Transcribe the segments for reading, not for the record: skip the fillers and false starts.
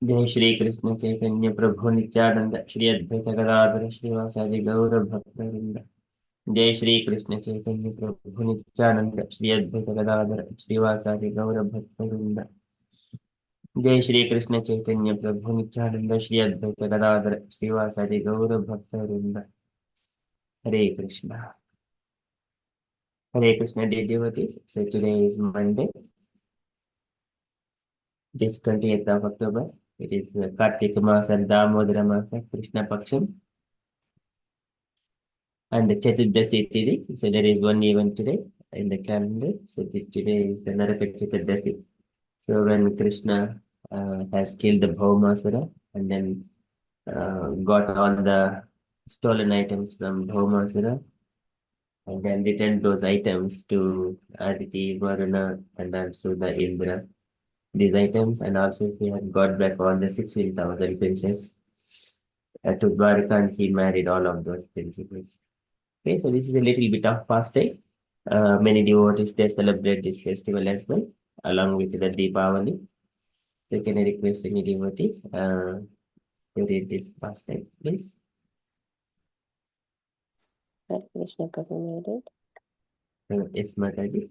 जय श्री कृष्ण चैतन्य प्रभु नित्यानंद श्री अद्वैत गदाधर श्रीवासादि गौर भक्तवृंद। जय श्री कृष्ण चैतन्य प्रभु नित्यानंद श्री अद्वैत गदाधर श्रीवासादि गौर भक्तवृंद। जय श्री कृष्ण चैतन्य प्रभु नित्यानंद श्री अद्वैत गदाधर श्रीवासादि गौर भक्तवृंद। हरे Krishna dear devotees. So today is Monday, it is 28th of October. It is Kartika Masa and Damodara Masa, Krishna Paksham. And the Chaturdasi Tithi. So there is one event today in the calendar. So today is the Naraka Chaturdasi. So when Krishna has killed the Bhaumasura and then got all the stolen items from Bhaumasura and then returned those items to Aditi, Varuna, and also the Indra. These items, and also he had got back all the 16,000 princesses to Dwarka, and he married all of those princesses. Okay, so this is a little bit of fasting. Many devotees they celebrate this festival as well, along with the Deepavali. So can I request any devotees to read this fasting, please? Krishna Prabhu made it. Yes, Mataji.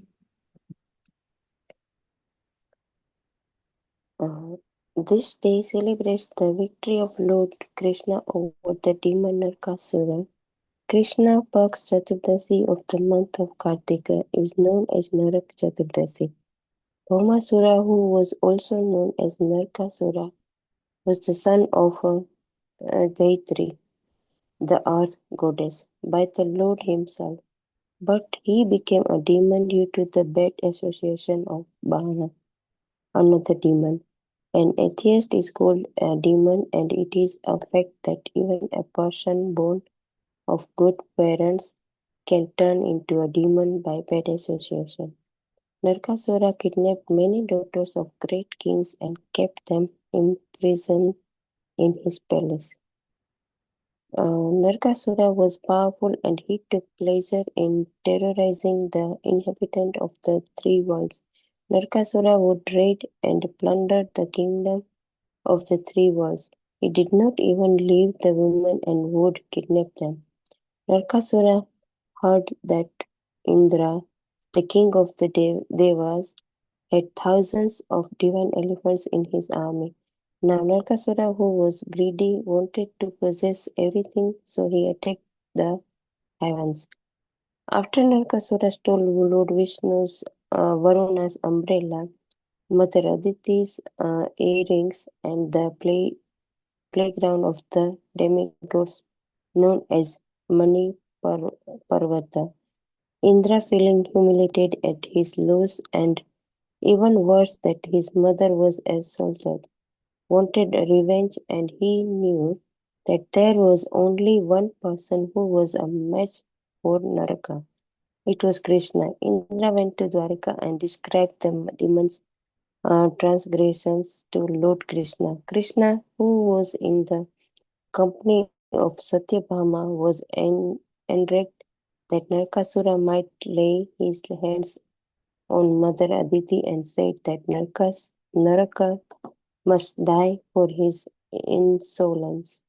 This day celebrates the victory of Lord Krishna over the demon Narkasura. Krishna Paksha Chaturdasi of the month of Kartika is known as Narak Chaturdasi. Bhaumasura, who was also known as Narkasura, was the son of Gaitri, the earth goddess, by the Lord himself. But he became a demon due to the bad association of Bahana, another demon. An atheist is called a demon, and it is a fact that even a person born of good parents can turn into a demon by bad association. Narkasura kidnapped many daughters of great kings and kept them imprisoned in his palace. Narkasura was powerful and he took pleasure in terrorizing the inhabitants of the three worlds. Narkasura would raid and plunder the kingdom of the three worlds. He did not even leave the women and would kidnap them. Narkasura heard that Indra, the king of the Devas, had thousands of divine elephants in his army. Now Narkasura, who was greedy, wanted to possess everything, so he attacked the heavens. After Narkasura stole Lord Vishnu's Varuna's umbrella, Mother Aditi's earrings, and the playground of the demigods known as Mani Parvata. Indra, feeling humiliated at his loss and even worse that his mother was assaulted, wanted revenge, and he knew that there was only one person who was a match for Naraka. It was Krishna. Indra went to Dwarka and described the demon's transgressions to Lord Krishna. Krishna, who was in the company of Satyabhama, was enraged that Narkasura might lay his hands on Mother Aditi and said that Naraka must die for his insolence.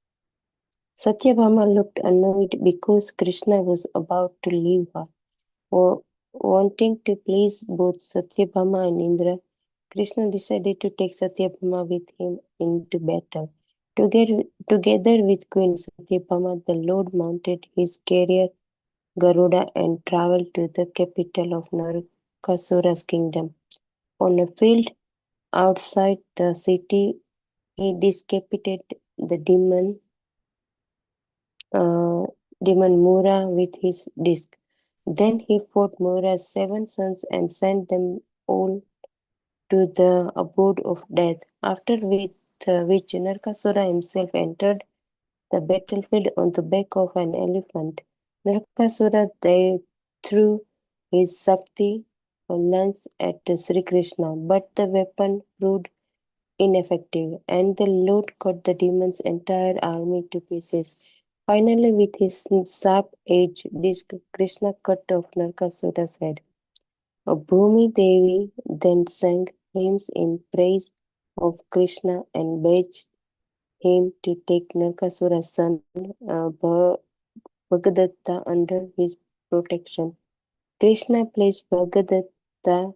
Satyabhama looked annoyed because Krishna was about to leave her. Wanting to please both Satyabhama and Indra, Krishna decided to take Satyabhama with him into battle. Together with Queen Satyabhama, the Lord mounted his carrier Garuda and traveled to the capital of Narakasura's kingdom. On a field outside the city, he decapitated the uh, demon Mura with his disc. Then he fought Mura's 7 sons and sent them all to the abode of death, after which Narkasura himself entered the battlefield on the back of an elephant. Narkasura threw his Shakti lance at Sri Krishna, but the weapon proved ineffective, and the Lord cut the demon's entire army to pieces. Finally, with his sharp-edged disc, Krishna cut off Narkasura's head. Bhumi Devi then sang hymns in praise of Krishna and begged him to take Narkasura's son Bhagadatta under his protection. Krishna placed Bhagadatta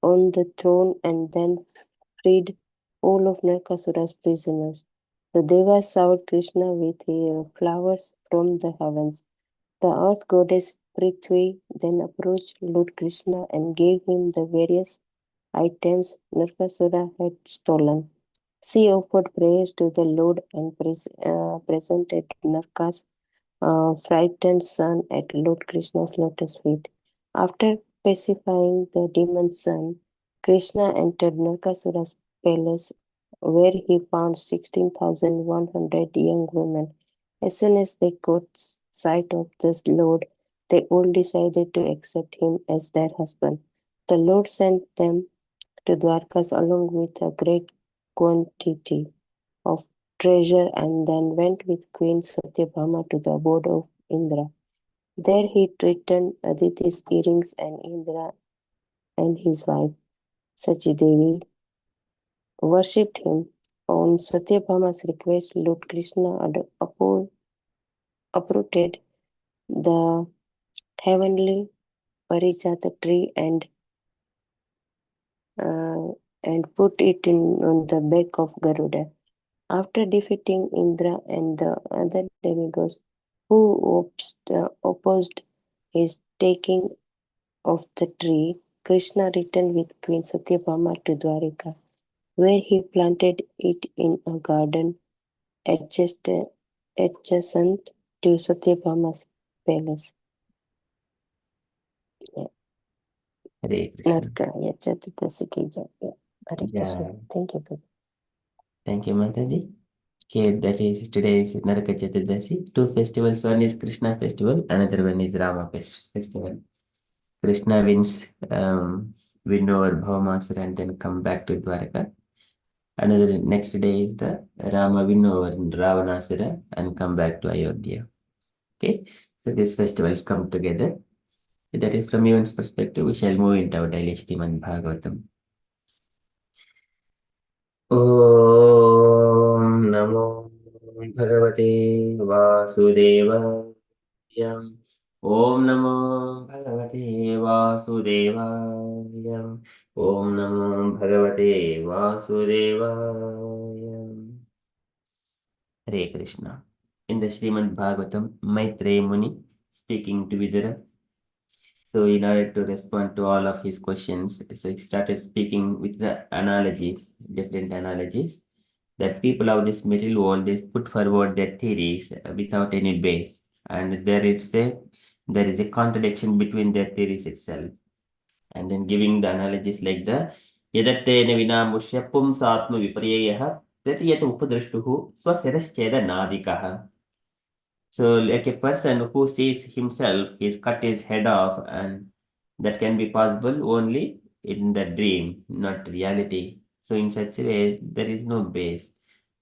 on the throne and then freed all of Narkasura's prisoners. The Devas showered Krishna with flowers from the heavens. The earth goddess Prithvi then approached Lord Krishna and gave him the various items Narkasura had stolen. She offered prayers to the Lord and presented Narka's frightened son at Lord Krishna's lotus feet. After pacifying the demon son, Krishna entered Narkasura's palace where he found 16,100 young women. As soon as they caught sight of the Lord, they all decided to accept him as their husband. The Lord sent them to Dwarkas along with a great quantity of treasure and then went with Queen Satyabhama to the abode of Indra. There he returned Aditi's earrings and Indra and his wife Sachidevi worshipped him. On Satyabhama's request, Lord Krishna uprooted the heavenly Parijata tree uh, and put it on the back of Garuda. After defeating Indra and the other demigods who opposed his taking of the tree, Krishna returned with Queen Satyabhama to Dwarika, where he planted it in a garden adjacent to Satyabhama's palace. Hare Krishna. Narkaya Chaturdasi ki jai. Hare Krishna. Yeah. Thank you. Thank you, Mataji. Okay, that is today's Naraka Chaturdasi. Two festivals. One is Krishna festival, another one is Rama festival. Krishna win over Bhaumasura and then come back to Dwaraka. Another next day is the Rama win over Ravanasura and come back to Ayodhya. Okay, so these festivals come together. That is from everyone's perspective. We shall move into our daily Srimad Bhagavatam. Om Namo Bhagavate Vasudevaya. Om Namo Bhagavate Vasudevaya. Om Namo Bhagavate Vasudevaya. Hare Krishna. In the Srimad Bhagavatam, Maitreya Muni speaking to Vidura. So in order to respond to all of his questions, so he started speaking with the analogies, different analogies, that people of this material world, they put forward their theories without any base. And there is a contradiction between their theories itself. And then giving the analogies like the yadattena vinamushya pumsatma viparyeyaha pratiyata upadrishtuhu swasirascheda nadikaha. So, like a person who sees himself, he's cut his head off, and that can be possible only in the dream, not reality. So, in such a way, there is no base.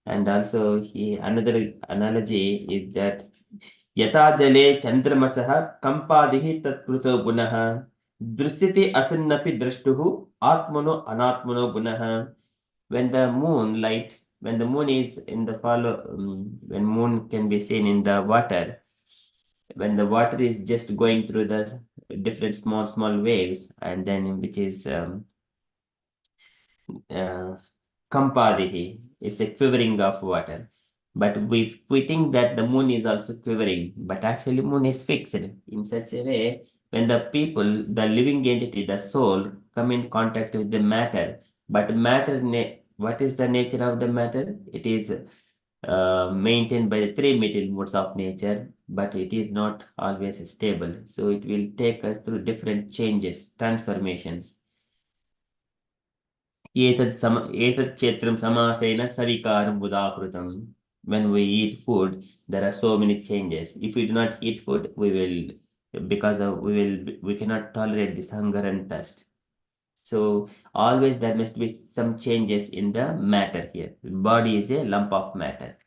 And also, another analogy is that यथा जले चंद्रमसः कंपादिः तत्कृतो गुणः दृश्यते असन्नपि द्रष्टुः आत्मनो अनात्मनो गुणः. When the moonlight, when the moon is in the when moon can be seen in the water, when the water is just going through the different small waves, and then which is Kampadihi, it's a quivering of water. But we think that the moon is also quivering, but actually moon is fixed in such a way when the people, the living entity, the soul, come in contact with the matter. But what is the nature of the matter? It is maintained by the three material modes of nature, but it is not always stable. So it will take us through different changes, transformations. एतत् क्षेत्रं समासेन सविकारं उदाहृतं. When we eat food, there are so many changes. If we do not eat food, we cannot tolerate this hunger and thirst. So always there must be some changes in the matter here. Body is a lump of matter.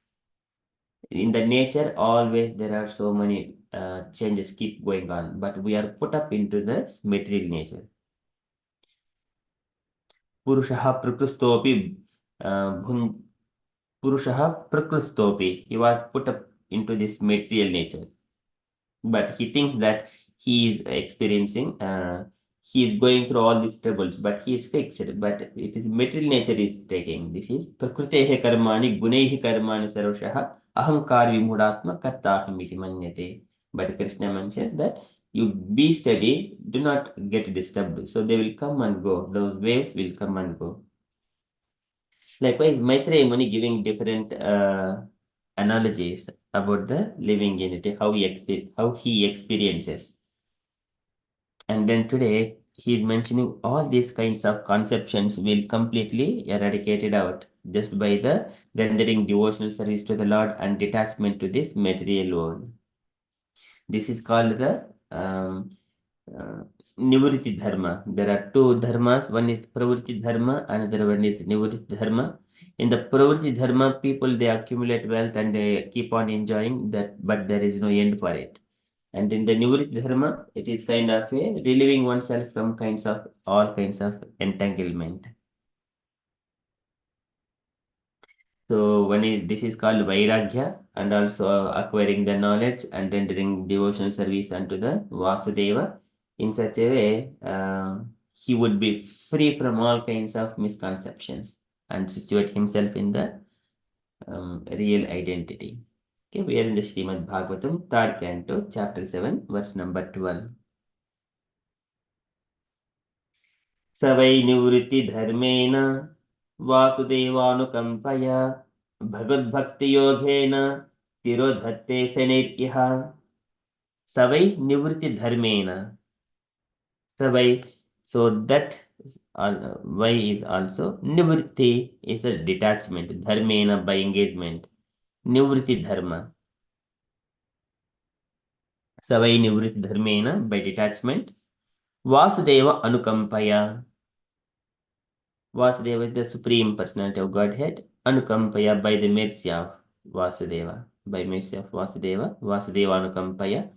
In the nature, always there are so many changes keep going on, but we are put up into the material nature. पुरुषः प्रकृस्तोऽपि Purushaha Prakristopi. He was put up into this material nature. But he thinks that he is experiencing, he is going through all these troubles, but he is fixed. But it is material nature is taking. This is Prakrutehe Karmani, Gunehi Karmani Sarvashaha, Ahankar Vimudatma Kattaham iti manyate. But Krishna mentions that you be steady, do not get disturbed. So they will come and go. Those waves will come and go. Likewise, Maitreya Muni giving different analogies about the living entity, how he experiences. And then today he is mentioning all these kinds of conceptions will completely eradicated out just by the rendering devotional service to the Lord and detachment to this material world. This is called the uh, Nivritti Dharma. There are two dharmas. One is Pravritti Dharma, another one is Nivritti Dharma. In the Pravritti Dharma, people they accumulate wealth and they keep on enjoying that, but there is no end for it. And in the Nivritti Dharma, it is kind of a relieving oneself from all kinds of entanglement. So this is called Vairagya and also acquiring the knowledge and rendering devotional service unto the Vasudeva. In such a way, he would be free from all kinds of misconceptions and situate himself in the real identity. Okay, we are in the Srimad Bhagavatam, 3rd canto, chapter 7, verse number 12. स वै निवृत्तिधर्मेण वासुदेवानुकम्पया भगवद्भक्तियोगेन तिरोधत्ते शनैरिह स वै निवृत्तिधर्मेण स वै so that why is also nivritti is a detachment dharmena by engagement nivritti dharma स वै nivritti dharmena by detachment vasudeva anukampaya Vasudeva is the Supreme Personality of Godhead, Anukampaya by the mercy of Vasudeva. By mercy of Vasudeva, Vasudeva Anukampaya,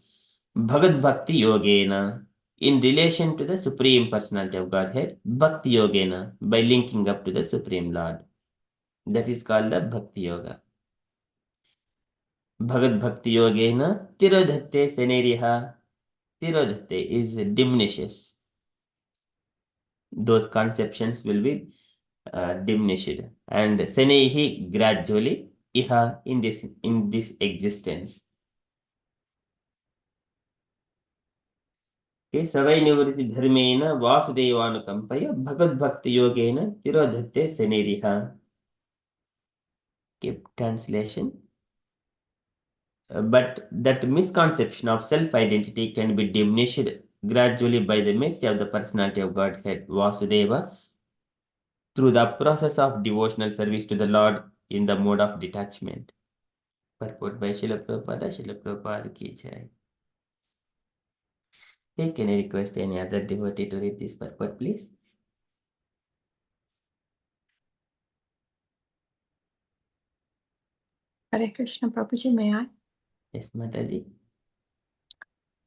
Bhagavad Bhakti Yogena, in relation to the Supreme Personality of Godhead, Bhakti Yogena, by linking up to the Supreme Lord. That is called the Bhakti Yoga. Bhagavad Bhakti Yogena, Tirodhatte Seneriha. Tirodhatte is diminishes. Those conceptions will be diminished and Senehi gradually iha in this existence. Okay, Savai Nivritti Dharmena Vasudevanukampaya Bhagavad Bhakti Yogena Tirodhatte Seneriha. Okay, translation. But that misconception of self-identity can be diminished gradually by the mercy of the personality of Godhead Vasudeva through the process of devotional service to the Lord in the mode of detachment. Purport by Srila Prabhupada ki jai. Hey, can I request any other devotee to read this purport, please? Hare Krishna Prabhuji, may I? Yes, Mataji.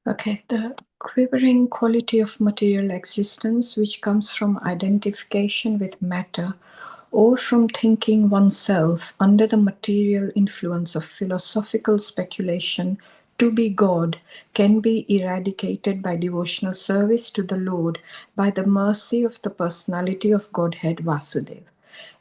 Okay, the quivering quality of material existence, which comes from identification with matter or from thinking oneself under the material influence of philosophical speculation to be God, can be eradicated by devotional service to the Lord by the mercy of the personality of Godhead Vasudeva.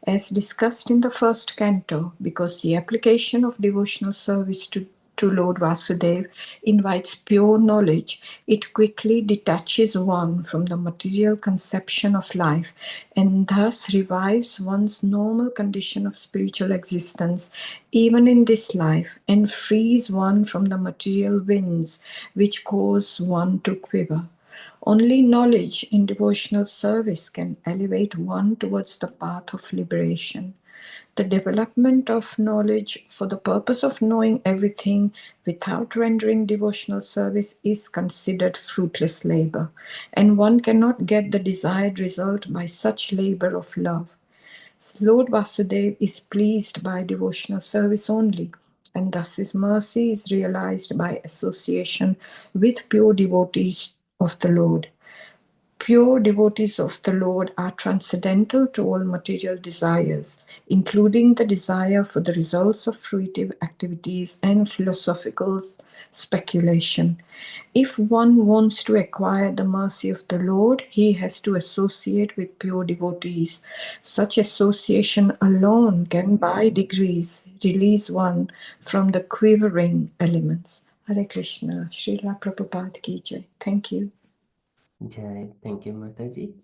As discussed in the first canto, because the application of devotional service to Lord Vasudeva invites pure knowledge, it quickly detaches one from the material conception of life and thus revives one's normal condition of spiritual existence even in this life and frees one from the material winds which cause one to quiver. Only knowledge in devotional service can elevate one towards the path of liberation. The development of knowledge for the purpose of knowing everything without rendering devotional service is considered fruitless labor, and one cannot get the desired result by such labor of love. Lord Vasudeva is pleased by devotional service only, and thus his mercy is realized by association with pure devotees of the Lord. pure devotees of the Lord are transcendental to all material desires, including the desire for the results of fruitive activities and philosophical speculation. If one wants to acquire the mercy of the Lord, he has to associate with pure devotees. Such association alone can by degrees release one from the quivering elements. Hare Krishna, Srila Prabhupada ki jai. Thank you. Jai. Thank you, Mataji.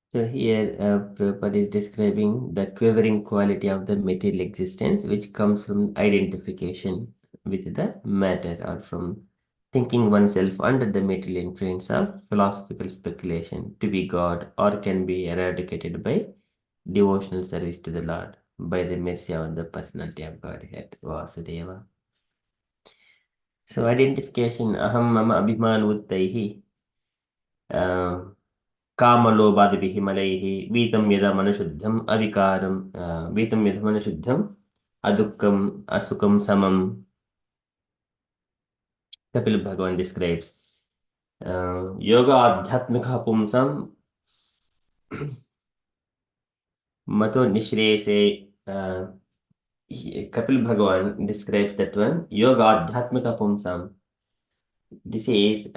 So here, Prabhupada is describing the quivering quality of the material existence, which comes from identification with the matter, or from thinking oneself under the material influence of philosophical speculation to be God, or can be eradicated by devotional service to the Lord by the mercy of the personality of Godhead, Vasudeva. So identification, aham mama abhiman uttaihi, कामलोभादिभिः मलैः वीतं यदमनुशुद्धम् अविकारं वीतं यदमनुशुद्धम् अदुःखम् असुखं समम्. Kapil Bhagavan describes yoga adhyatmika pumsam mato nishrese. Kapil Bhagavan describes that one, yoga adhyatmika pumsam. This is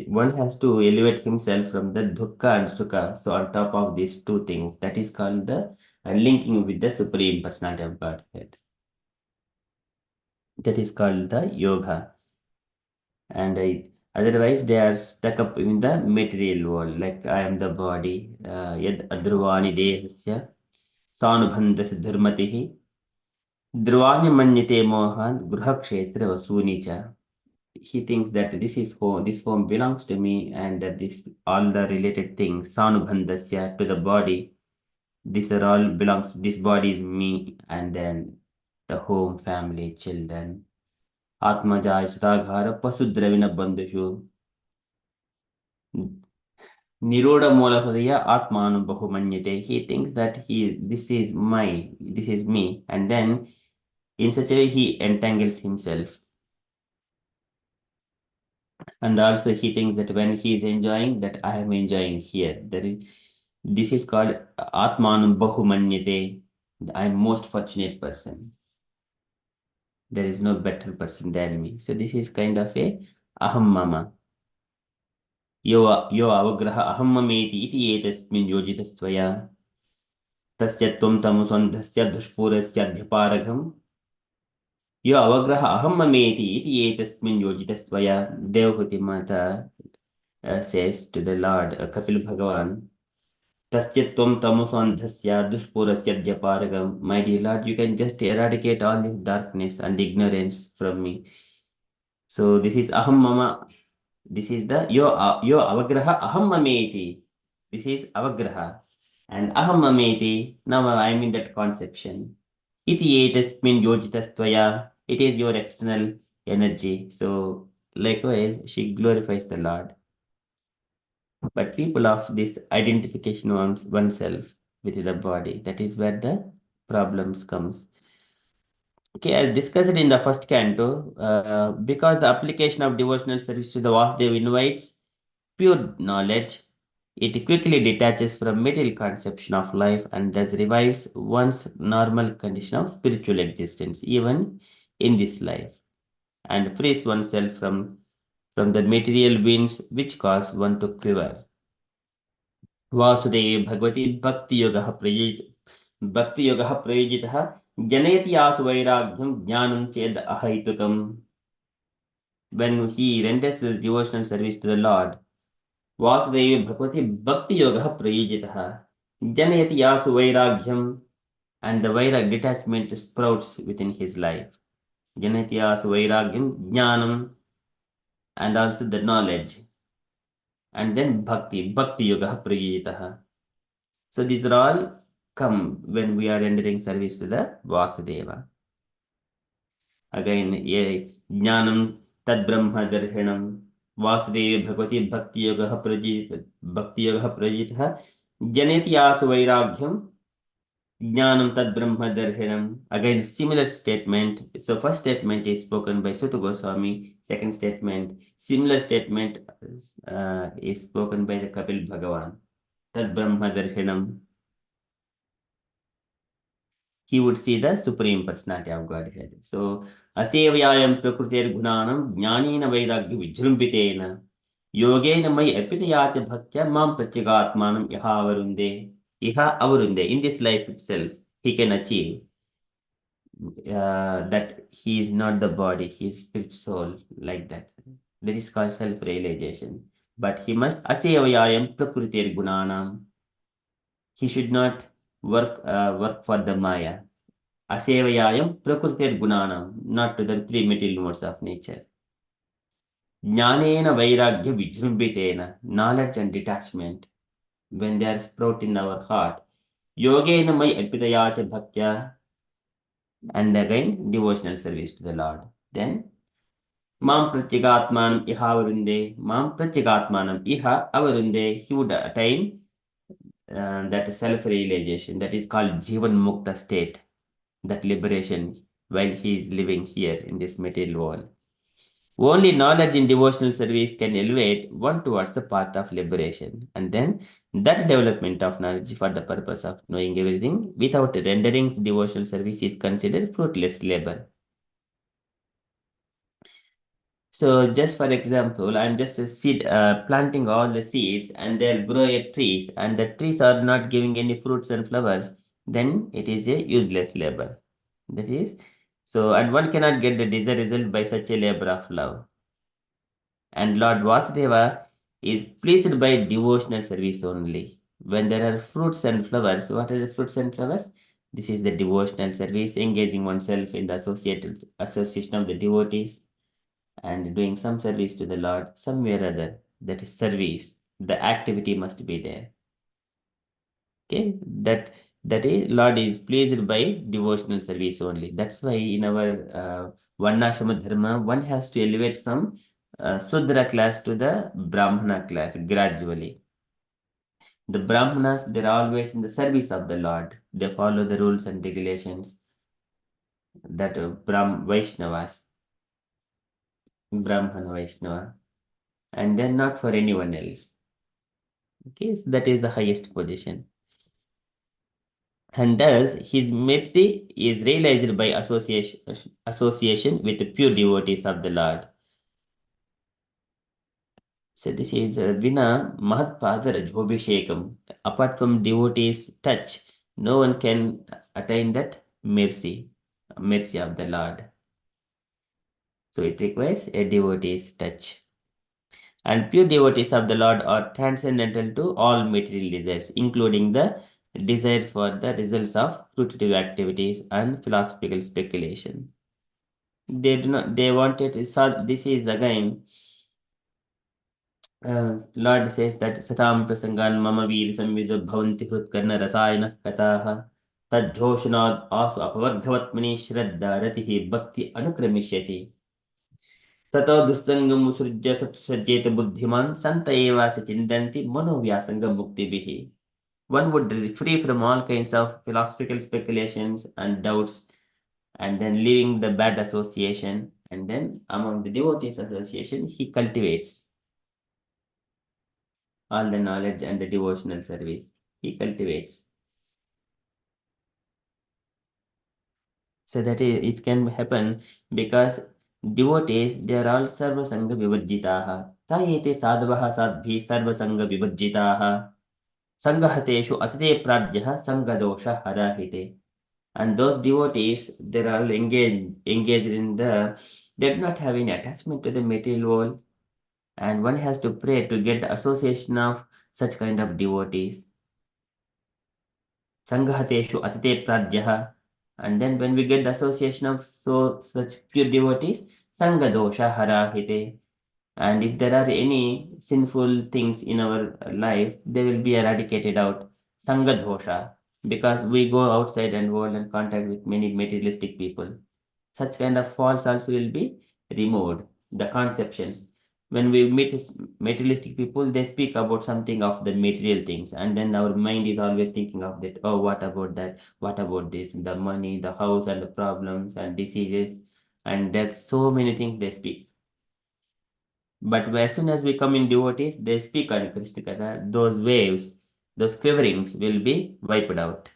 one has to elevate himself from the dukkha and sukha. So on top of these two things, that is called the linking with the Supreme Personality of Godhead. That is called the yoga. And otherwise, they are stuck up in the material world, like I am the body. Yad adruvani dehasya sanubhandhas dharmatihi druvani manyate mohan gruhakshetra vasunicha. He thinks that this is home, this home belongs to me, and that this all the related things, sanubhandasya, to the body, these are all belongs, this body is me, and then the home, family, children. Atmaja Ishraghara Pasudravina Bandhushu Niroda Mola Hridaya Atmanu Bahumanyate. He thinks that this is me, and then in such a way he entangles himself. And also he thinks that when he is enjoying, that I am enjoying here. This is called Atmanam Bahumanyate. I am most fortunate person. There is no better person than me. So this is kind of a aham mama. Yo avagraha aham mameti iti etasmin yojitastvaya. Tasya tvam tamusandhasya dushpurasya adhyaparagham. Yo avagraha aham mameti iti etasmin yojitastvaya. Devhuti Mata says to the Lord, Kapil Bhagavan, Tastyatvam tamusandhasya dushpurasya dyaparagam. My dear Lord, you can just eradicate all this darkness and ignorance from me. So this is aham mama. This is the yo avagraha aham mameti. This is avagraha. And aham mameti. Now I mean that conception. Iti etasmin yojitastvaya. It is your external energy. So likewise, she glorifies the Lord. But people of this identification of oneself with the body, that is where the problems comes. Okay, as discussed in the first canto, because the application of devotional service to the Vasudev invites pure knowledge, it quickly detaches from material conception of life and thus revives one's normal condition of spiritual existence, even in this life, and frees oneself from the material winds which cause one to quiver. Vasudev Bhagwati भक्ति योगः प्रयोजितः जनयति आसु वैराग्यं ज्ञानं चेद अहैतुकम्. When he renders the devotional service to the Lord, Vasudeva Bhagavati Bhakti Yoga Prayojitaha Janayati Yasu Vairagyam, and the Vairag detachment sprouts within his life. Janayati Yasu Vairagyam Jnanam, and also the knowledge. And then Bhakti Yoga Prayojitaha. So these are all come when we are rendering service to the Vasudeva. Again, Jnanam Tad Brahma Darhinam. Vasudeva Bhagavati Bhakti Yoga Prajitha Janeti Asu Vairagyam, Jnanam tad Brahma Darhinam. Again, similar statement. So, first statement is spoken by Sutta Goswami. Second statement, similar statement is spoken by the Kapil Bhagavan. Tad Brahma Darhinam. He would see the Supreme Personality of Godhead. So, Asevayayam Prakrutir Gunanam Jnanina Vairagya Vijrumbitena Yogena Mai Epitayata Bhaktya Mam Pratyagatmanam Iha Avarunde. Iha Avarunde. In this life itself, he can achieve that he is not the body, he is spirit soul, like that. That is called self-realization. But he must Asevayayam Prakrutir Gunanam. He should not work for the Maya. Asevayayam Prakrutir Gunanam, not to the three material modes of nature. Jnanena Vairagya Vijrumbitena, knowledge and detachment, when they are sprout in our heart. Yogena Mai Epitayacha Bhaktya, and again devotional service to the Lord. Then Mam Pratyagatmanam Iha Avarunde, Mam Pratyagatmanam Iha Avarunde, he would attain that self-realization, that is called Jivan Mukta state, that liberation while he is living here in this material world. Only knowledge in devotional service can elevate one towards the path of liberation. And then that development of knowledge for the purpose of knowing everything without rendering devotional service is considered fruitless labor. So just for example, I'm just a seed planting all the seeds and they'll grow a trees and the trees are not giving any fruits and flowers, then it is a useless labor. That is, so and one cannot get the desired result by such a labor of love. And Lord Vasudeva is pleased by devotional service only. When there are fruits and flowers, what are the fruits and flowers? This is the devotional service, engaging oneself in the association of the devotees and doing some service to the Lord, somewhere or other. That is service. The activity must be there. Okay, that is Lord is pleased by devotional service only. That's why in our Varnashrama Dharma, one has to elevate from Sudra class to the Brahmana class gradually. The Brahmanas, they're always in the service of the Lord. They follow the rules and regulations that Vaishnavas, Brahmana Vaishnava, and then not for anyone else. Okay, so that is the highest position. And thus, his mercy is realized by association with the pure devotees of the Lord. So this is Vina Mahatpadara Jhobhishekam. Apart from devotees' touch, no one can attain that mercy of the Lord. So it requires a devotee's touch. And pure devotees of the Lord are transcendental to all material desires, including the desire for the results of fruitive activities and philosophical speculation. They do not, they wanted, so this is again, Lord says that Satam Prasangan Mama Veer Samvido Bhavanti Hrutkarna Rasayana Kataha Tadjoshanad Asu Apavardhavatmani Shraddha Ratihi Bhakti Anukramishati. Tato Dusangam Musurja Satsajeta Buddhiman Santa Eva Sachindanti Monovyasanga Mukti Bihi. One would be free from all kinds of philosophical speculations and doubts, and then leaving the bad association, and then among the devotees association, he cultivates all the knowledge and the devotional service. He cultivates. So that it can happen because devotees, they are all sarva sangha vivajjitaha. Tayete sadvaha sadbhi sarva sangha vivajjitaha. Sangahateshu atite pradyaha sangadosha harahite. And those devotees, they are all engaged in they do not have any attachment to the material world. And one has to pray to get the association of such kind of devotees. Sangahateshu atite pradyaha. And then when we get the association of such pure devotees, sangadosha harahite. And if there are any sinful things in our life, they will be eradicated out. Sangadosha. Because we go outside and world and contact with many materialistic people. Such kind of faults also will be removed. The conceptions. when we meet materialistic people, they speak about something of the material things, and then our mind is always thinking of that. Oh, what about that? What about this? The money, the house, and the problems and diseases, and there's so many things they speak. But as soon as we come in devotees, they speak on Krishna Katha, those waves, those quiverings will be wiped out.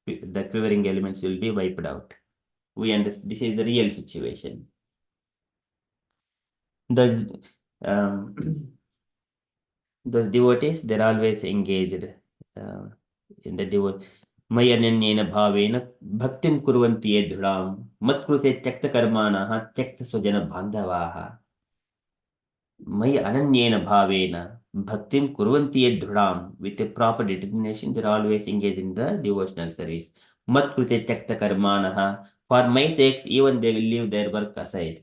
The quivering elements will be wiped out. We understand this is the real situation. Those um, those devotees, they're always engaged in the devote. मय्यनन्येन भावेन भक्तिं कुर्वन्ति ये दृढां मत्कृते त्यक्तकर्माणः त्यक्तस्वजनबान्धवाः मयि ananyena bhavena bhaktim kurvanti yed dhrudam. With a proper determination, they're always engaged in the devotional service. Mat krute tyakta karmanaha. For my sakes, even they will leave their work aside.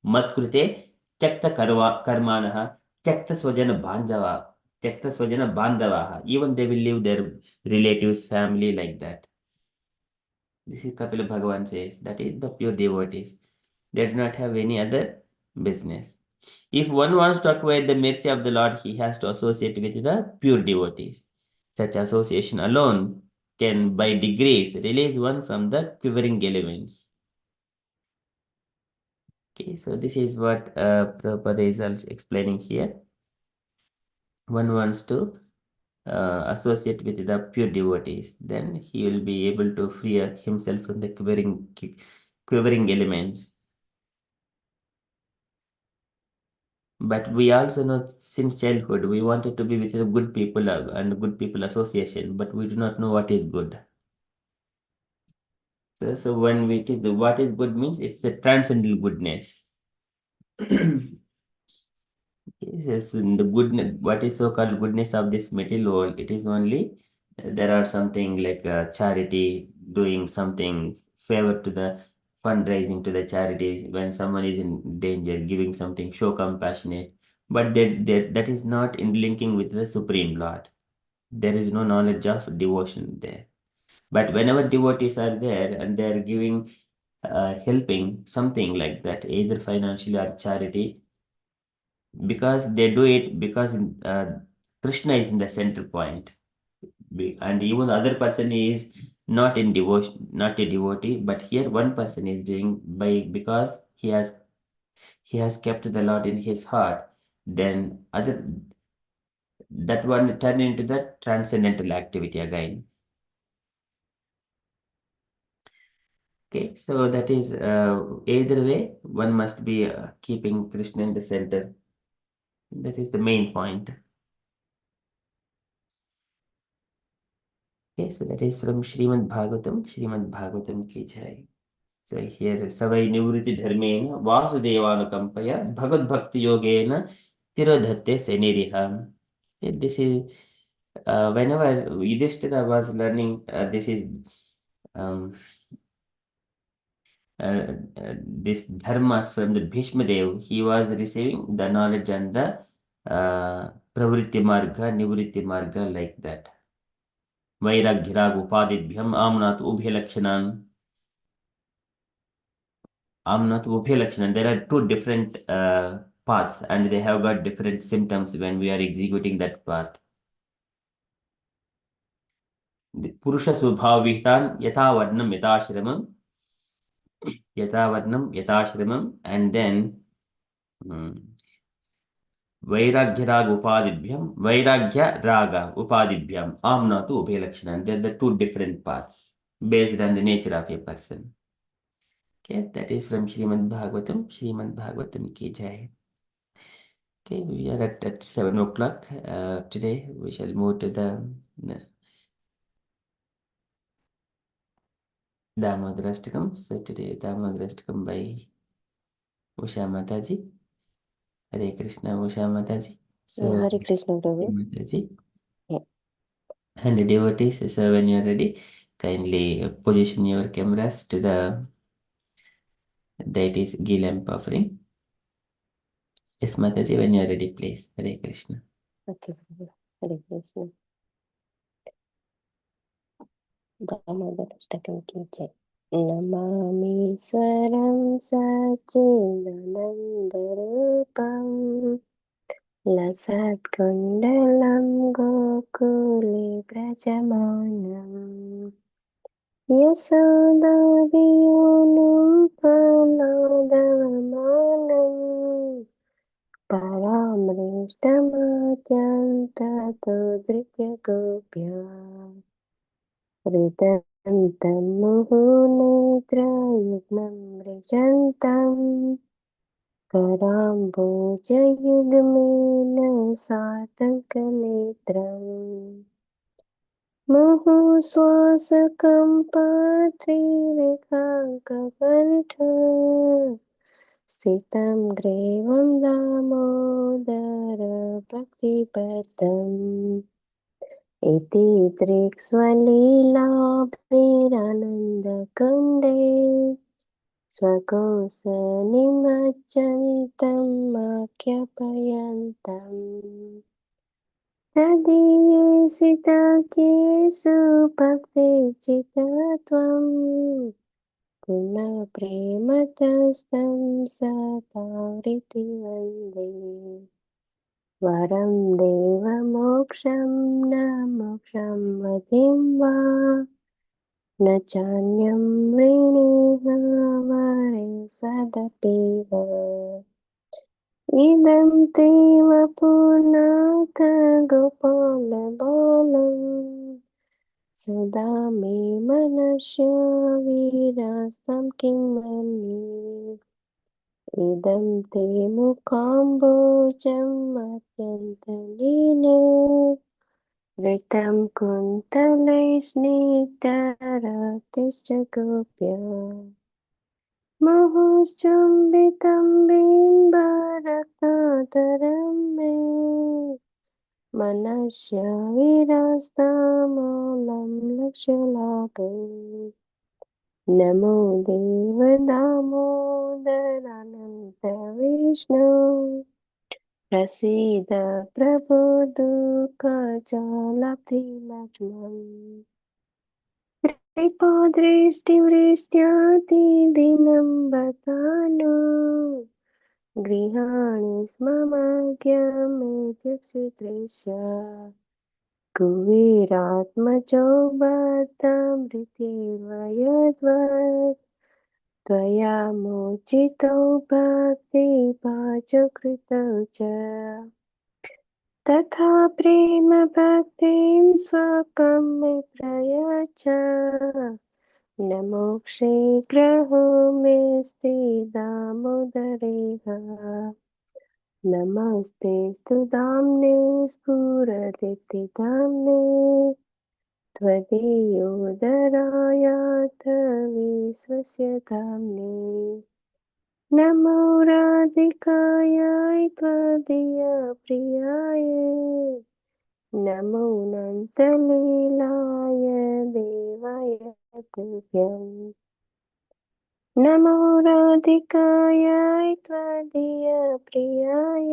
Mat krute tyakta karmanaha tyakta swajana bandhava. Tyakta swajana bandhavaha. Even they will leave their relatives, family like that. This is Kapila Bhagavan says. That is the pure devotees. They do not have any other business. If one wants to acquire the mercy of the Lord, he has to associate with the pure devotees. Such association alone can, by degrees, release one from the quivering elements. Okay, so this is what Prabhupada is also explaining here. One wants to associate with the pure devotees, then he will be able to free himself from the quivering elements. But we also know since childhood we wanted to be with the good people and good people association, but we do not know what is good. So when we take the what is good means it's a transcendental goodness. Yes, in the goodness, what is so-called goodness of this material world, it is only there are something like charity, doing something favor to the fundraising to the charities when someone is in danger, giving something, show compassionate. But that is not in linking with the Supreme Lord. There is no knowledge of devotion there. But whenever devotees are there and they are giving, helping something like that, either financially or charity, because they do it because Krishna is in the center point, and even the other person is not in devotion, not a devotee, but here one person is doing by because he has kept the Lord in his heart. Then other that one turn into the transcendental activity again. Okay, so that is either way, one must be keeping Krishna in the center. That is the main point. Okay, so that is from Srimad Bhagavatam. Srimad Bhagavatam ki jai. So here, Savai Nivriti Dharmena Vasudevanukampaya Bhagavad Bhakti Yogena Tirodhatte Seniriham. This is whenever Yudhishthira was learning, this is um, this dharmas from the Bhishma Dev, he was receiving the knowledge and the pravritti marga, nivritti marga like that. Vairaghirag upadibhyam amnat ubhe lakshanan. Amnat ubhe lakshanan. There are two different paths and they have got different symptoms when we are executing that path. Purusha Subhav Vihtan Yatha Varnam Yatashramam. Yatha Varnam Yatashramam, and then Vairagya Raga Upadibhyam, Vairagya Raga Upadibhyam, Amna to Ubhe Lakshanan. They're the two different paths based on the nature of a person. Okay, that is from Srimad Bhagavatam. Srimad Bhagavatam ki jai. Okay, we are at 7 o'clock. Today we shall move to the Damodarastakam. So today Damodarastakam by Usha Mataji. Hare Krishna Usha Mataji. So Hare Krishna, Prabhu. Mataji. Yeah. And the devotees, so when you are ready, kindly position your cameras to the deity's ghee lamp offering. Yes, Mataji, when you are ready, please. Hare Krishna. Okay, Prabhu. Hare Krishna. Damodarastakam ki jai. Namami Swaram Sachidanandarupam लसत् कुण्डलं गोकुले व्रजमानम् यशोदादियोनुं प्रह्लादमानम् परामृष्टमाद्यन्ततो धृत्यगोप्या हृदन्तं मुहुर्नेत्रयुग्मं मृजन्तम् कराम्बोजयुग्मेन सातङ्कनेत्रम् मुहुःश्वासकम्पात्रिरेखाङ्ककण्ठ स्थितं ग्रीवं दामोदर भक्तिपदम् इति दृक्स्वलीलाभिरानन्दकुण्डे स्वकोसनिमज्जन्तम् आख्यापयन्तम् तदीयसितकेषु भक्तिचित्तत्वम् पुनः प्रेमतस्तं सतावृति वन्दे वरं देवमोक्षं न मोक्षं मतिं वा न चान्यं वृणीह वरे सदपि वा इदं ते वपुनाथ गोपालबालम् सदा मे मनस्य विरस्तं किं मन्ये इदं ते मुखाम्बोजम् अत्यन्तलीने वृतं कुन्तले स्निग्धरतिश्च गोप्य मुहुश्चुम्बितं बिम्बरत्नातरं मे मनस्य विरस्तामलं लक्ष्यलाभे नमो देवदामोदरानन्द विष्णु प्रसीद प्रभो दुःखजलधिमग्नम् कृपादृष्टिवृष्ट्यातिदिनं बतानु गृहाणि स्ममज्ञमेत्यक्षुदृश्य कुबेरात्मजो बद्धमृतिर्वयद्वत् त्वया मोचितो भक्तिभाजो कृतौ च तथा प्रेम भक्तिं स्वकं मे प्रयच्छ न मोक्षे ग्रहो मेऽस्ति दामोदरेह नमस्ते स्तुदाम्ने स्फुरदिति धाम्ने त्वदीयोदरायाथ विश्वस्य धाम्ने नमो राधिकायै त्वदीयप्रियाय नमो अनन्तलीलाय देवाय तुभ्यम् नमो राधिकायै त्वदीयप्रियाय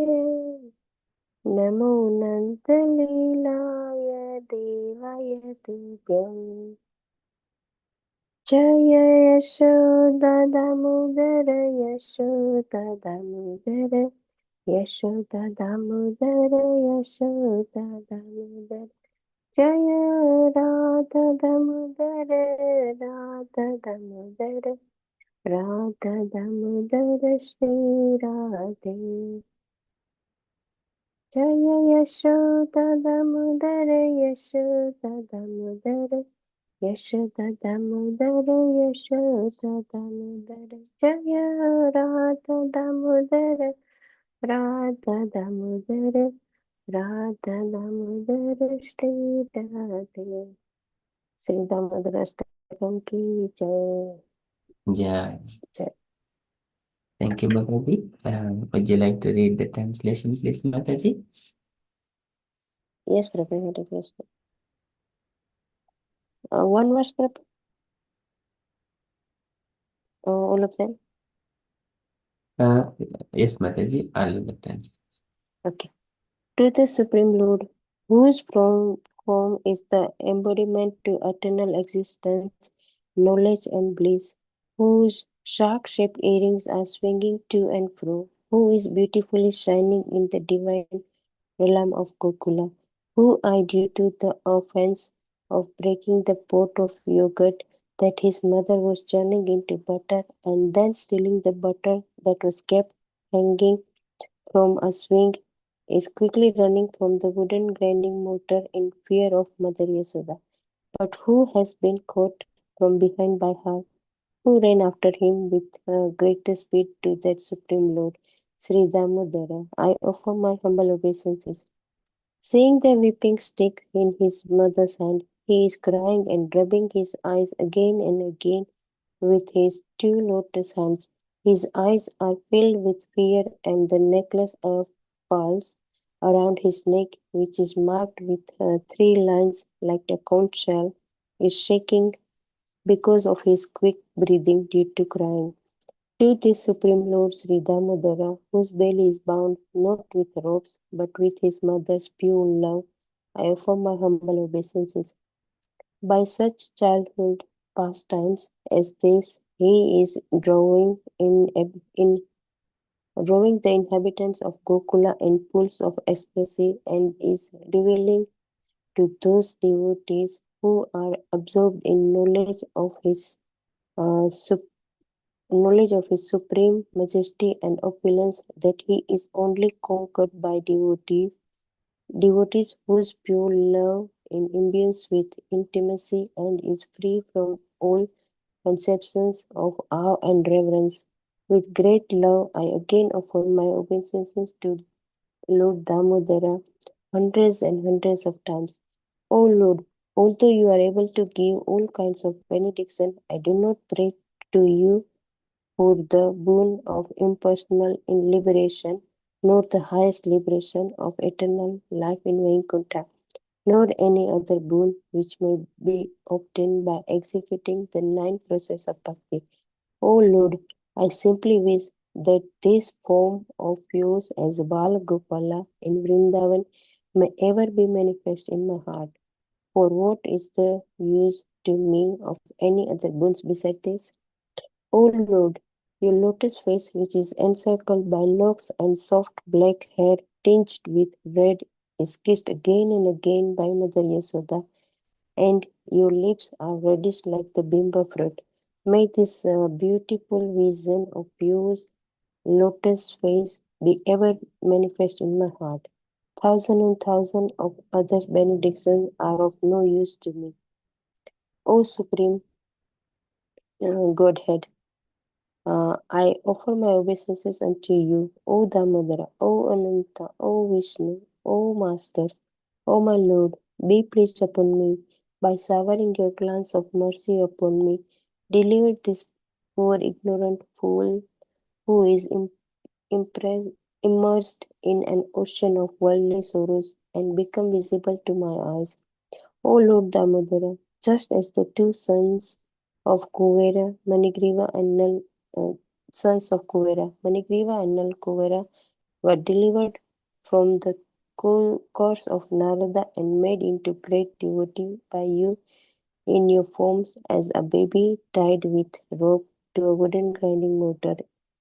नमो अनन्तलीलाय देवाय तुभ्यम् जय यशोदा दामोदर यशोदा दामोदर यशोदा दामोदर यशोदा दामोदर जय राधा दामोदर राधा दामोदर राधा दामोदर श्री राधे जय यशोदा दामोदर यशोदा दामोदर यशोदा दामोदर यशोदा दामोदर जय राधा दामोदर राधा दामोदर राधा दामोदर श्री राधे श्री दामोदर अष्टकम की जय Yeah. जय Thank you, Bhagavati. Would you like to read the translation, please, Mataji? Yes, Prabhu, Hare Krishna. One verse, Prabhu. All of them. Yes, Mataji, all of the translation. Okay. To the Supreme Lord, whose form is the embodiment to eternal existence, knowledge, and bliss, whose shark-shaped earrings are swinging to and fro, who is beautifully shining in the divine realm of Gokula, who I due to the offense of breaking the pot of yogurt that his mother was churning into butter and then stealing the butter that was kept hanging from a swing, is quickly running from the wooden grinding motor in fear of Mother Yasoda, but who has been caught from behind by her, who ran after him with greater speed to that Supreme Lord, Sri Damodara. I offer my humble obeisances. Seeing the whipping stick in his mother's hand, he is crying and rubbing his eyes again and again with his two lotus hands. His eyes are filled with fear, and the necklace of pearls around his neck, which is marked with three lines like a conch shell, is shaking because of his quick breathing due to crying. To this Supreme Lord Sri Damodara, whose belly is bound not with ropes but with his mother's pure love, I offer my humble obeisances. By such childhood pastimes as this, he is drawing the inhabitants of Gokula in pools of ecstasy and is revealing to those devotees who are absorbed in uh, sup- knowledge of his supreme majesty and opulence that he is only conquered by devotees whose pure love imbues with intimacy and is free from all conceptions of awe and reverence. With great love, I again offer my obeisances to Lord Damodara hundreds and hundreds of times. O Lord, although you are able to give all kinds of benediction, I do not pray to you for the boon of impersonal liberation, nor the highest liberation of eternal life in Vaikuntha, nor any other boon which may be obtained by executing the nine processes of bhakti. O Lord, I simply wish that this form of yours as Bala Gopala in Vrindavan may ever be manifest in my heart. For what is the use to me of any other boons beside this? O Lord, your lotus face, which is encircled by locks and soft black hair tinged with red, is kissed again and again by Mother Yasoda, and your lips are reddish like the bimba fruit. May this beautiful vision of yours, lotus face, be ever manifest in my heart. Thousand and thousand of other benedictions are of no use to me. O Supreme Godhead, I offer my obeisances unto you, O Damodara, O Ananta, O Vishnu, O Master, O my Lord, be pleased upon me by showering your glance of mercy upon me. Deliver this poor ignorant fool who is immersed in an ocean of worldly sorrows and become visible to my eyes. O Lord Damodara, just as the two sons of Kuvera, uh, Manigriva and Nal Kuvera, were delivered from the curse of Narada and made into great devotee by you in your forms as a baby tied with rope to a wooden grinding motor.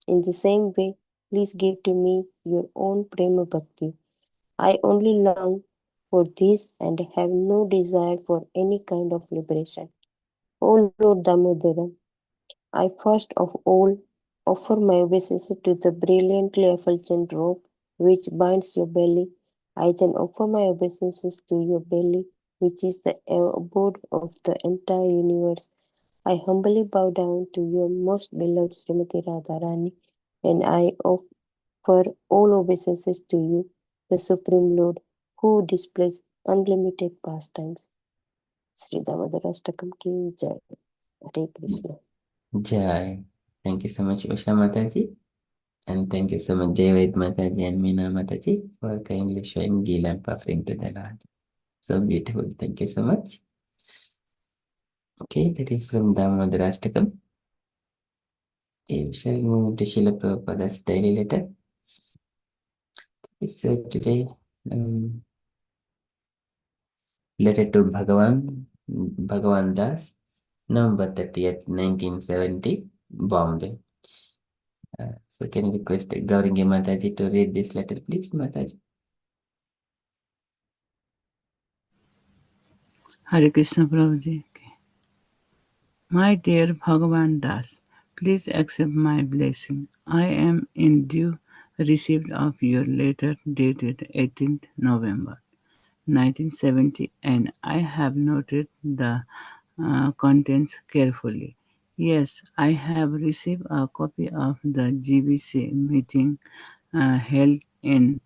In the same way, please give to me your own prema bhakti. I only long for this and have no desire for any kind of liberation. O Lord Damodara, I first of all offer my obeisance to the brilliantly effulgent robe which binds your belly. I then offer my obeisances to your belly, which is the abode of the entire universe. I humbly bow down to your most beloved Srimati Radharani, and I offer all obeisances to you, the Supreme Lord, who displays unlimited pastimes. Sri Damodarashtakam ki jai. Hare Krishna. Jai. Thank you so much, Usha Mataji. And thank you so much, Jayaved Mataji and Meena Mataji, for kindly showing ghee lamp offering to the Lord. So beautiful. Thank you so much. Okay, that is from Damodarashtakam. Okay, we shall move to Srila Prabhupada's daily letter. So today, letter to Bhagavan Das, November 30th, 1970, Bombay. So can you request Gauringi Mataji to read this letter, please, Mataji? Hare Krishna Prabhuji. Okay. My dear Bhagavan Das, please accept my blessing. I am in due receipt of your letter dated 18th November 1970 and I have noted the contents carefully. Yes, I have received a copy of the GBC meeting held in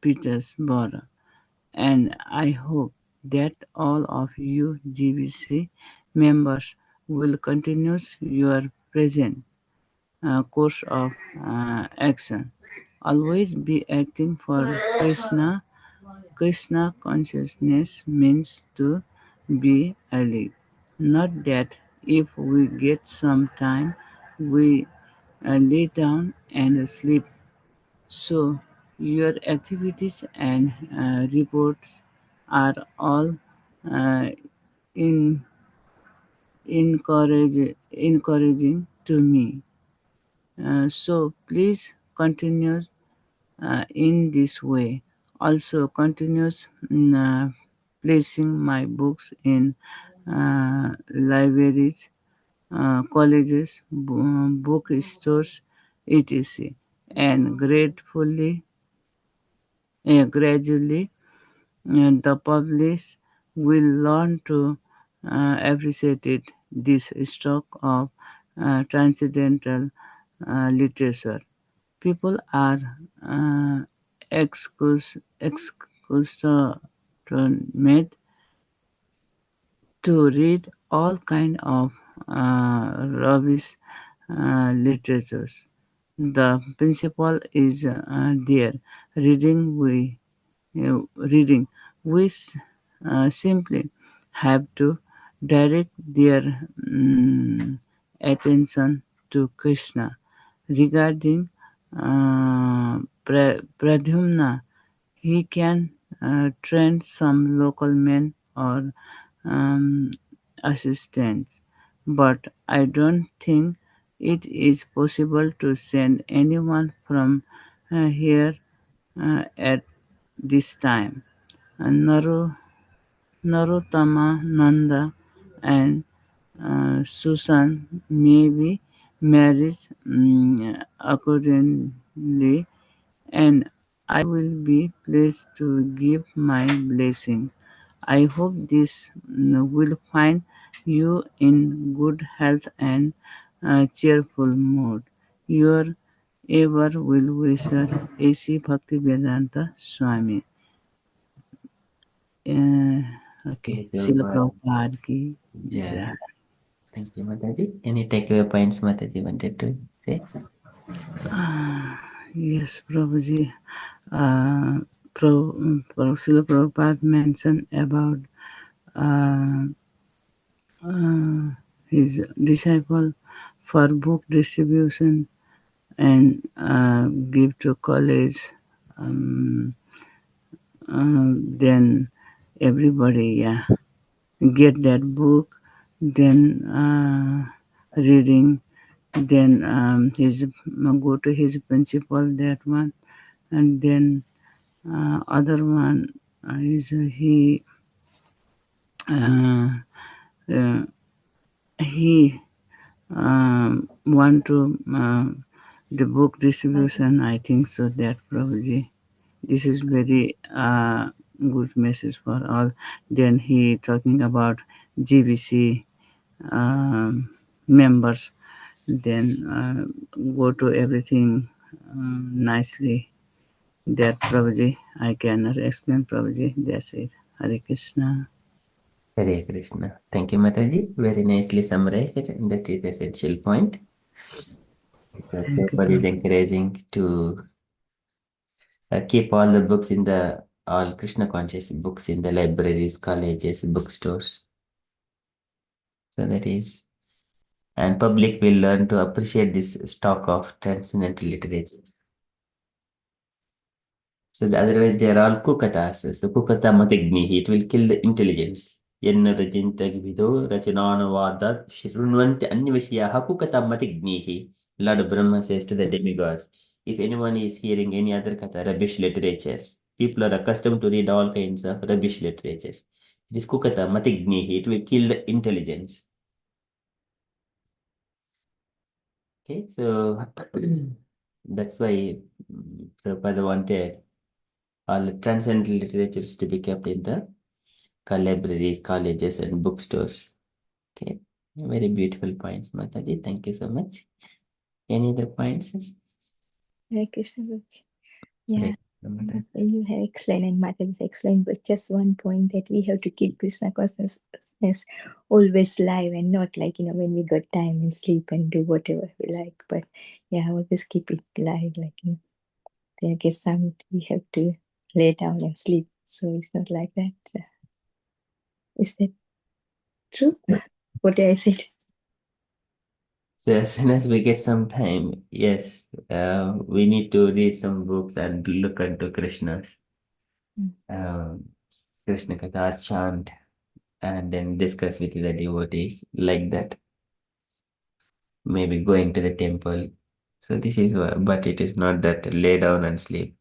Petersburg, and I hope that all of you GBC members will continue your present course of action. Always be acting for Krishna. Krishna consciousness means to be early. Not that if we get some time, we lay down and sleep. So, your activities and reports are all uh, in, encouraging to me. So, please continue in this way. Also, continues placing my books in libraries, colleges, bookstores, etc. And gradually, the public will learn to appreciate it, this stock of transcendental literature. People are accustomed to read all kind of rubbish literatures. The principle is there. Reading we reading. We simply have to direct their attention to Krishna. Regarding Pradyumna, he can train some local men or um, assistants, but I don't think it is possible to send anyone from here at this time. Naru, Narottama Nanda and Susan may be married accordingly, and I will be pleased to give my blessing. I hope this will find you in good health and cheerful mood. Your ever will wisher, A.C. Bhaktivedanta Swami. Okay, Thank you very Srila much. Prabhupada ki Yeah. jai. Thank you, Mataji. Any takeaway points Mataji wanted to say? Yes, Prabhuji. Srila Prabhupada mentioned about uh, his disciple for book distribution and give to college. Um, then everybody, get that book, then reading, then his go to his principal that one, and then other one is uh, uh, he want to the book distribution. I think so that Prabhuji. This is very good message for all. Then he talking about GBC members. Then go to everything nicely. That Prabhuji, I cannot explain Prabhuji. That's it. Hare Krishna. Hare Krishna. Thank you, Mataji. Very nicely summarized it, and that is the essential point. So, Thank you, Prabhupada is Prabhuji. encouraging to keep all the books in the all Krishna conscious books in the libraries, colleges, bookstores. So that is, and public will learn to appreciate this stock of transcendental literature. So otherwise they are all kukatas. So kukata matignihi, it will kill the intelligence. Yenna rajintagvido rachananavada shrunvanti anyavasyaha kukata matignihi. Lord Brahma says to the demigods, if anyone is hearing any other kata, rubbish literatures, people are accustomed to read all kinds of rubbish literatures. It is kukata, matignihi, it will kill the intelligence. Okay, so that's why Prabhupada wanted all the transcendental literatures to be kept in the libraries, colleges, and bookstores. Okay, very beautiful points, Mataji. Thank you so much. Any other points? Hare Krishna Guruji. Yeah, Mataji. you have explained and Mata has explained, but just one point that we have to keep Krishna consciousness always live and not like, when we got time and sleep and do whatever we like. But yeah, always keep it live. Like, there gets some, we have to lay down and sleep. So it's not like that. Is that true? What I said? So as soon as we get some time, yes, we need to read some books and look into Krishna's Krishna Katha chant and then discuss with the devotees like that. Maybe going to the temple. So this is but it is not that lay down and sleep.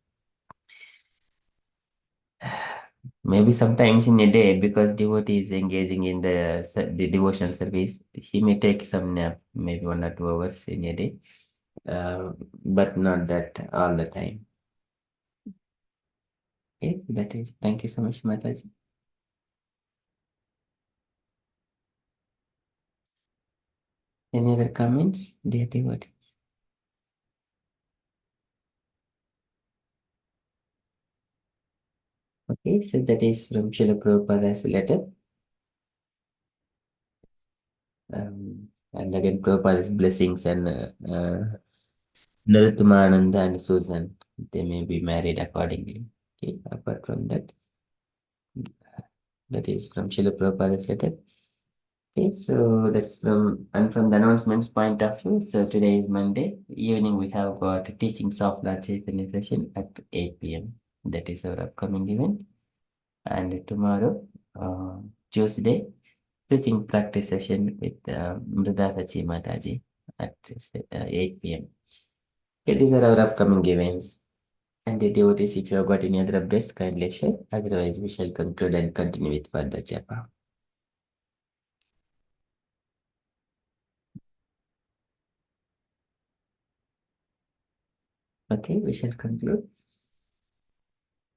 Maybe sometimes in a day, because devotee is engaging in the devotional service, he may take some nap, maybe 1 or 2 hours in a day, but not that all the time. Okay, that is. Thank you so much, Mataji. Any other comments, dear devotee? Okay, so that is from Srila Prabhupada's letter. And again, Prabhupada's blessings and Narutama and Susan, they may be married accordingly. Okay, apart from that, that is from Srila Prabhupada's letter. Okay, so that's from the announcements point of view. So today is Monday evening. We have got teachings of Lord Chaitanya session at 8 p.m. That is our upcoming event. And tomorrow, Tuesday, preaching practice session with Mrida Sachi Mataji at 8 p.m. Okay, these are our upcoming events. And the devotees, if you have got any other updates, kindly share. Otherwise, we shall conclude and continue with further japa. Okay, we shall conclude.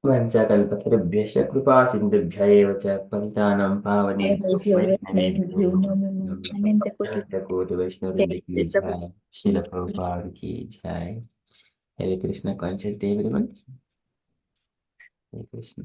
वंशकल्पतरुभ्यश्च कृपा सिन्धुभ्य एव च पतितानां पावनेभ्यो वैष्णवेभ्यो अनन्तकोटिवैष्णववृन्द की जय श्रील प्रभुपाद की जय हरे कृष्ण कॉन्शियस डे एवरीवन हरे कृष्ण